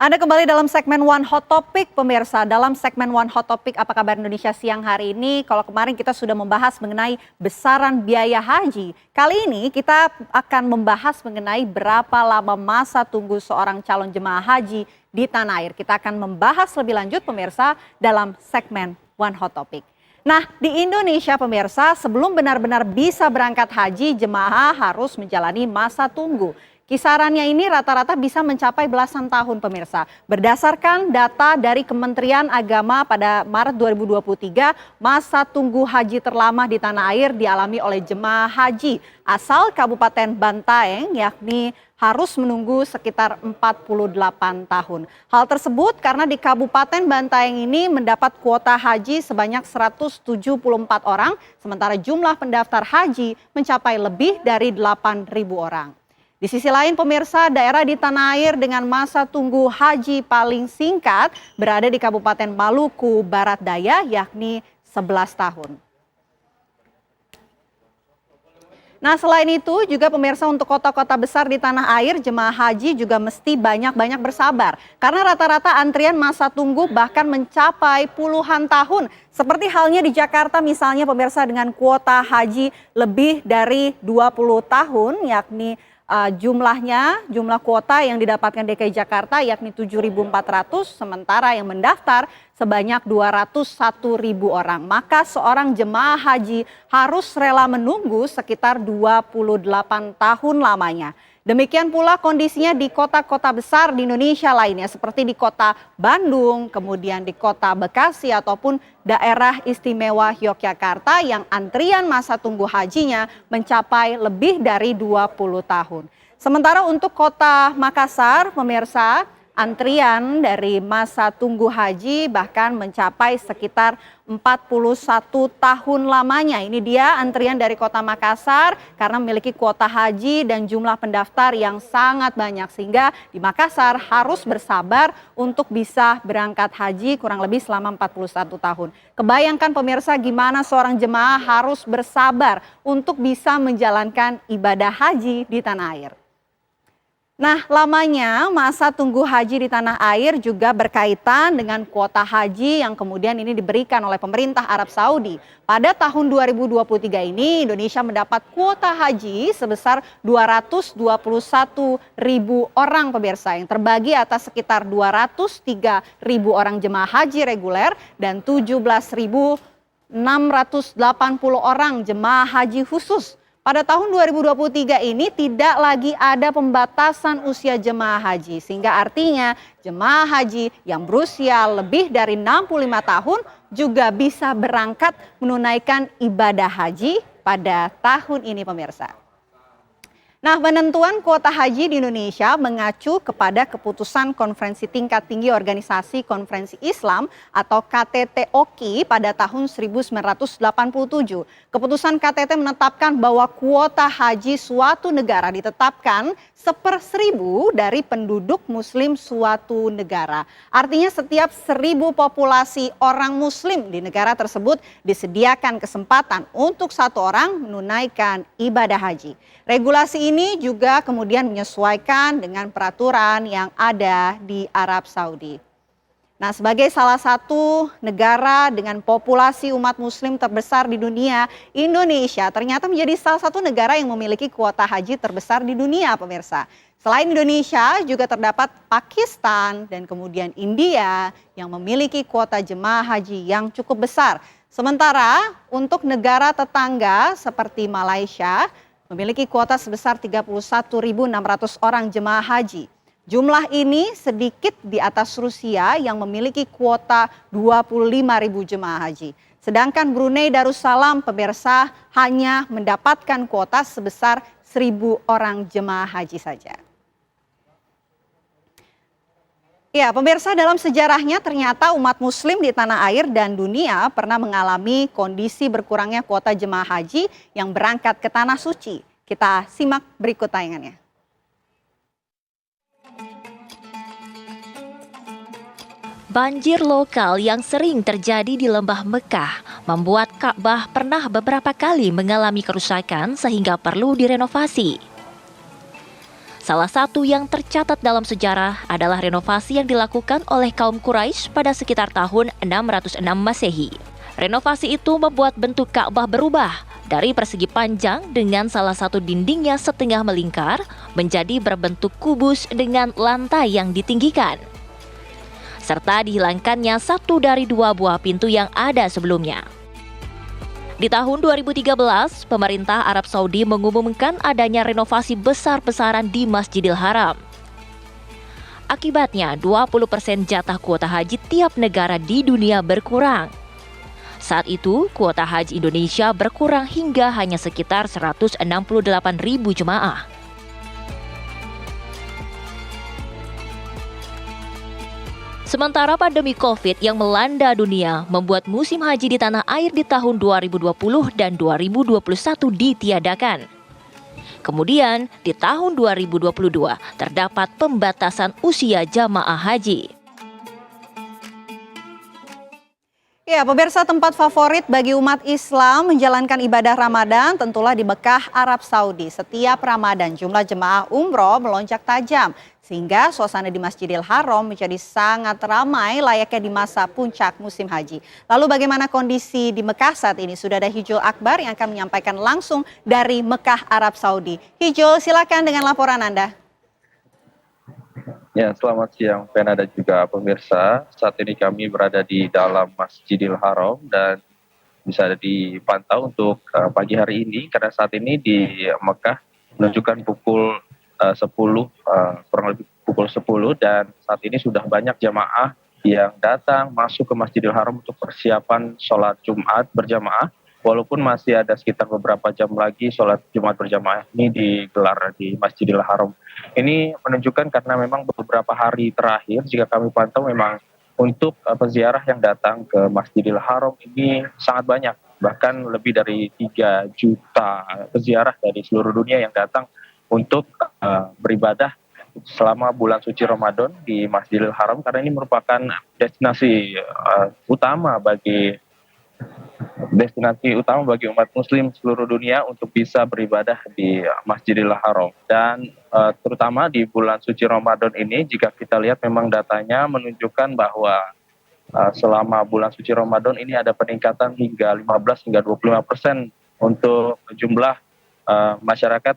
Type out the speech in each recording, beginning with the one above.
Anda kembali dalam segmen One Hot Topic, pemirsa. Dalam segmen One Hot Topic, apa kabar Indonesia siang hari ini? Kalau kemarin kita sudah membahas mengenai besaran biaya haji. Kali ini kita akan membahas mengenai berapa lama masa tunggu seorang calon jemaah haji di tanah air. Kita akan membahas lebih lanjut, pemirsa, dalam segmen One Hot Topic. Nah, di Indonesia, pemirsa, sebelum benar-benar bisa berangkat haji, jemaah harus menjalani masa tunggu. Kisarannya ini rata-rata bisa mencapai belasan tahun, pemirsa. Berdasarkan data dari Kementerian Agama pada Maret 2023, masa tunggu haji terlama di tanah air dialami oleh jemaah haji asal Kabupaten Bantaeng, yakni harus menunggu sekitar 48 tahun. Hal tersebut karena di Kabupaten Bantaeng ini mendapat kuota haji sebanyak 174 orang, sementara jumlah pendaftar haji mencapai lebih dari 8.000 orang. Di sisi lain, pemirsa, daerah di tanah air dengan masa tunggu haji paling singkat berada di Kabupaten Maluku Barat Daya, yakni 11 tahun. Nah, selain itu juga pemirsa, untuk kota-kota besar di tanah air, jemaah haji juga mesti banyak-banyak bersabar. Karena rata-rata antrian masa tunggu bahkan mencapai puluhan tahun. Seperti halnya di Jakarta misalnya, pemirsa, dengan kuota haji lebih dari 20 tahun, yakni jumlah kuota yang didapatkan DKI Jakarta yakni 7.400, sementara yang mendaftar sebanyak 201.000 orang. Maka seorang jemaah haji harus rela menunggu sekitar 28 tahun lamanya. Demikian pula kondisinya di kota-kota besar di Indonesia lainnya, seperti di kota Bandung, kemudian di kota Bekasi ataupun daerah istimewa Yogyakarta yang antrian masa tunggu hajinya mencapai lebih dari 20 tahun. Sementara untuk kota Makassar, pemirsa, antrian dari masa tunggu haji bahkan mencapai sekitar 41 tahun lamanya. Ini dia antrian dari kota Makassar karena memiliki kuota haji dan jumlah pendaftar yang sangat banyak. Sehingga di Makassar harus bersabar untuk bisa berangkat haji kurang lebih selama 41 tahun. Kebayangkan, pemirsa, gimana seorang jemaah harus bersabar untuk bisa menjalankan ibadah haji di tanah air. Nah, lamanya masa tunggu haji di tanah air juga berkaitan dengan kuota haji yang kemudian ini diberikan oleh pemerintah Arab Saudi. Pada tahun 2023 ini Indonesia mendapat kuota haji sebesar 221.000 orang, pemirsa, yang terbagi atas sekitar 203.000 orang jemaah haji reguler dan 17.680 orang jemaah haji khusus. Pada tahun 2023 ini tidak lagi ada pembatasan usia jemaah haji, sehingga artinya jemaah haji yang berusia lebih dari 65 tahun juga bisa berangkat menunaikan ibadah haji pada tahun ini, pemirsa. Nah, penentuan kuota haji di Indonesia mengacu kepada keputusan Konferensi Tingkat Tinggi Organisasi Konferensi Islam atau KTT-OKI pada tahun 1987. Keputusan KTT menetapkan bahwa kuota haji suatu negara ditetapkan 1/1000 dari penduduk muslim suatu negara. Artinya setiap 1.000 populasi orang muslim di negara tersebut disediakan kesempatan untuk satu orang menunaikan ibadah haji. Regulasi ini juga kemudian menyesuaikan dengan peraturan yang ada di Arab Saudi. Nah, sebagai salah satu negara dengan populasi umat muslim terbesar di dunia, Indonesia ternyata menjadi salah satu negara yang memiliki kuota haji terbesar di dunia, pemirsa. Selain Indonesia, juga terdapat Pakistan dan kemudian India yang memiliki kuota jemaah haji yang cukup besar. Sementara untuk negara tetangga seperti Malaysia memiliki kuota sebesar 31.600 orang jemaah haji. Jumlah ini sedikit di atas Rusia yang memiliki kuota 25.000 jemaah haji. Sedangkan Brunei Darussalam, pemirsa, hanya mendapatkan kuota sebesar 1.000 orang jemaah haji saja. Ya, pemirsa, dalam sejarahnya ternyata umat muslim di tanah air dan dunia pernah mengalami kondisi berkurangnya kuota jemaah haji yang berangkat ke tanah suci. Kita simak berikut tayangannya. Banjir lokal yang sering terjadi di Lembah Mekah membuat Ka'bah pernah beberapa kali mengalami kerusakan sehingga perlu direnovasi. Salah satu yang tercatat dalam sejarah adalah renovasi yang dilakukan oleh kaum Quraisy pada sekitar tahun 606 Masehi. Renovasi itu membuat bentuk Ka'bah berubah dari persegi panjang dengan salah satu dindingnya setengah melingkar menjadi berbentuk kubus dengan lantai yang ditinggikan. Serta dihilangkannya satu dari dua buah pintu yang ada sebelumnya. Di tahun 2013, pemerintah Arab Saudi mengumumkan adanya renovasi besar-besaran di Masjidil Haram. Akibatnya, 20% jatah kuota haji tiap negara di dunia berkurang. Saat itu, kuota haji Indonesia berkurang hingga hanya sekitar 168.000 jemaah. Sementara pandemi COVID yang melanda dunia membuat musim haji di tanah air di tahun 2020 dan 2021 ditiadakan. Kemudian, di tahun 2022 terdapat pembatasan usia jamaah haji. Ya, pemirsa, tempat favorit bagi umat Islam menjalankan ibadah Ramadan tentulah di Mekah, Arab Saudi. Setiap Ramadan jumlah jemaah umroh melonjak tajam sehingga suasana di Masjidil Haram menjadi sangat ramai layaknya di masa puncak musim haji. Lalu bagaimana kondisi di Mekah saat ini? Sudah ada Hijul Akbar yang akan menyampaikan langsung dari Mekah, Arab Saudi. Hijul, silakan dengan laporan Anda. Ya, selamat siang Vena dan juga pemirsa. Saat ini kami berada di dalam Masjidil Haram dan bisa dipantau untuk pagi hari ini karena saat ini di Mekah menunjukkan pukul 10, kurang lebih pukul 10 dan saat ini sudah banyak jamaah yang datang masuk ke Masjidil Haram untuk persiapan sholat Jumat berjamaah. Walaupun masih ada sekitar beberapa jam lagi sholat Jumat berjamaah ini digelar di Masjidil Haram. Ini menunjukkan karena memang beberapa hari terakhir jika kami pantau memang untuk peziarah yang datang ke Masjidil Haram ini sangat banyak. Bahkan lebih dari 3 juta peziarah dari seluruh dunia yang datang untuk beribadah selama bulan suci Ramadan di Masjidil Haram karena ini merupakan destinasi utama bagi umat muslim seluruh dunia untuk bisa beribadah di Masjidil Haram. Dan terutama di bulan suci Ramadan ini jika kita lihat memang datanya menunjukkan bahwa selama bulan suci Ramadan ini ada peningkatan hingga 15 hingga 25% untuk jumlah masyarakat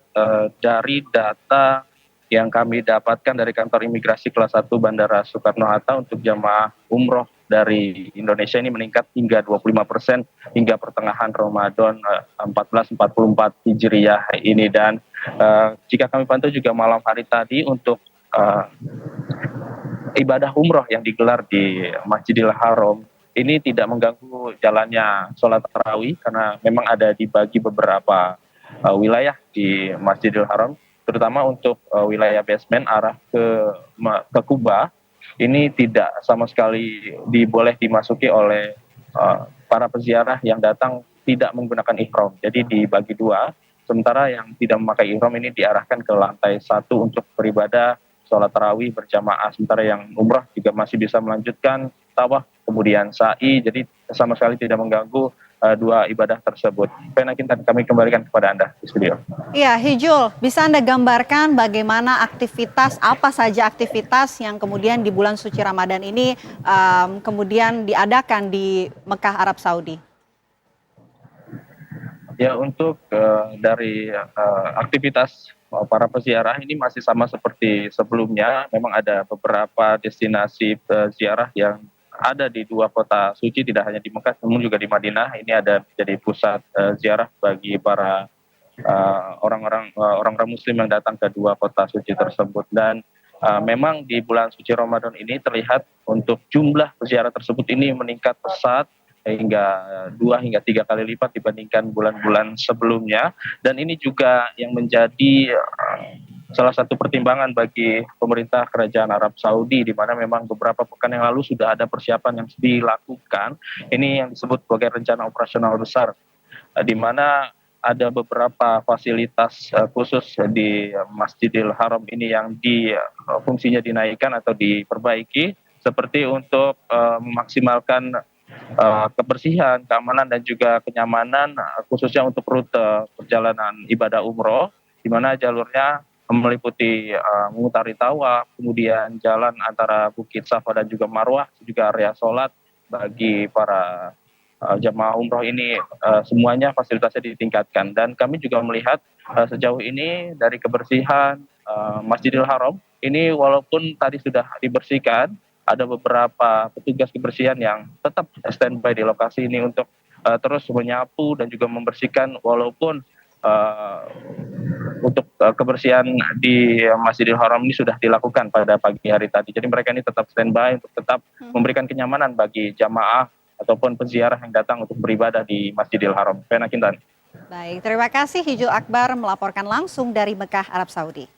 dari data yang kami dapatkan dari kantor imigrasi kelas 1 Bandara Soekarno-Hatta untuk jamaah umroh dari Indonesia ini meningkat hingga 25% hingga pertengahan Ramadan 1444 Hijriah ini. Dan jika kami pantau juga malam hari tadi untuk ibadah umroh yang digelar di Masjidil Haram ini tidak mengganggu jalannya sholat tarawih karena memang ada dibagi beberapa wilayah di Masjidil Haram, terutama untuk wilayah basement arah ke Kuba ini tidak sama sekali boleh dimasuki oleh para peziarah yang datang tidak menggunakan ihram. Jadi dibagi dua, sementara yang tidak memakai ihram ini diarahkan ke lantai 1 untuk beribadah sholat tarawih berjamaah, sementara yang umrah juga masih bisa melanjutkan tawaf kemudian sa'i, jadi sama sekali tidak mengganggu dua ibadah tersebut. Kami kembalikan kepada Anda di studio. Iya, Hijul, bisa Anda gambarkan bagaimana apa saja aktivitas yang kemudian di bulan suci Ramadan ini kemudian diadakan di Mekah, Arab Saudi? Ya, untuk dari aktivitas para peziarah ini masih sama seperti sebelumnya. Memang ada beberapa destinasi ziarah yang ada di 2 kota suci, tidak hanya di Mekah namun juga di Madinah. Ini ada jadi pusat ziarah bagi para orang-orang muslim yang datang ke 2 kota suci tersebut. Dan memang di bulan suci Ramadan ini terlihat untuk jumlah peziarah tersebut ini meningkat pesat hingga 2 hingga 3 kali lipat dibandingkan bulan-bulan sebelumnya. Dan ini juga yang menjadi salah satu pertimbangan bagi pemerintah kerajaan Arab Saudi, di mana memang beberapa pekan yang lalu sudah ada persiapan yang dilakukan. Ini yang disebut sebagai rencana operasional besar, di mana ada beberapa fasilitas khusus di Masjidil Haram ini yang fungsinya dinaikkan atau diperbaiki, seperti untuk memaksimalkan kebersihan, keamanan dan juga kenyamanan, khususnya untuk rute perjalanan ibadah umroh, di mana jalurnya meliputi mengutari Tawaf, kemudian jalan antara Bukit Safa dan juga Marwah, juga area sholat bagi para jamaah umroh ini, semuanya fasilitasnya ditingkatkan. Dan kami juga melihat sejauh ini dari kebersihan Masjidil Haram ini, walaupun tadi sudah dibersihkan, ada beberapa petugas kebersihan yang tetap standby di lokasi ini untuk terus menyapu dan juga membersihkan, walaupun untuk kebersihan di Masjidil Haram ini sudah dilakukan pada pagi hari tadi. Jadi mereka ini tetap standby untuk tetap memberikan kenyamanan bagi jamaah ataupun peziarah yang datang untuk beribadah di Masjidil Haram. Pena Kintan. Baik, terima kasih Hijul Akbar melaporkan langsung dari Mekah, Arab Saudi.